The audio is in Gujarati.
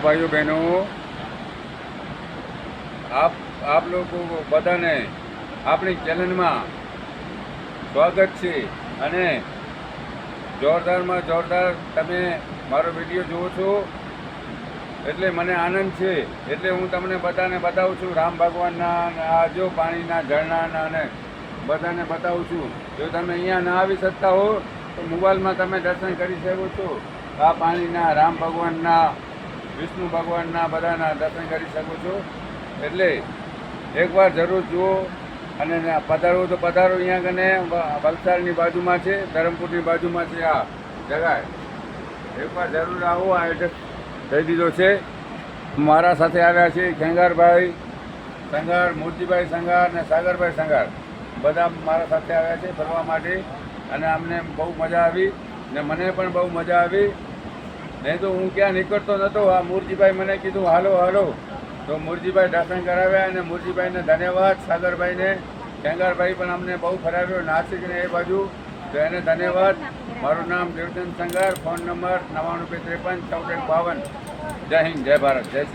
ભાઈઓ બહેનો, આપ લોકો બધાને આપણી ચેનલમાં સ્વાગત છે અને જોરદારમાં જોરદાર તમે મારો વિડીયો જુઓ છો એટલે મને આનંદ છે. એટલે હું તમને બધાને બતાવું છું રામ ભગવાનના આ જો પાણીના ઝરણાના અને બધાને બતાવું છું. જો તમે અહીંયા ના આવી શકતા હો તો મોબાઈલમાં તમે દર્શન કરી શકો છો. આ પાણીના રામ ભગવાનના, વિષ્ણુ ભગવાનના બધાના દર્શન કરી શકો છો. એટલે એકવાર જરૂર જુઓ અને પધારવું તો પધારો. અહીંયા કને વલસાડની બાજુમાં છે, ધરમપુરની બાજુમાં છે આ જગા. એકવાર જરૂર આવો. આ એડ્રેસ દઈ દીધો છે. મારા સાથે આવ્યા છે ખેંગારભાઈ સંઘાર, મૂર્તિભાઈ સંઘાર અને સાગરભાઈ સંઘાર. બધા મારા સાથે આવ્યા છે ફરવા માટે અને અમને બહુ મજા આવી ને મને પણ બહુ મજા આવી. નહીં તો હું ક્યાં નીકળતો નહોતો. આ મૂર્તિભાઈ મને કીધું હાલો હાલો, તો મૂર્તિભાઈ દર્શન કરાવ્યા અને મૂર્તિભાઈને ધન્યવાદ. સાગરભાઈને, ખેંગારભાઈ પણ અમને બહુ ફરાવ્યો, નાસિક ને એ બાજુ, તો એને ધન્યવાદ. મારું નામ દેવચંદ સંઘાર, ફોન નંબર 9953 6452. જય હિન્દ, જય ભારત, જય શ્રી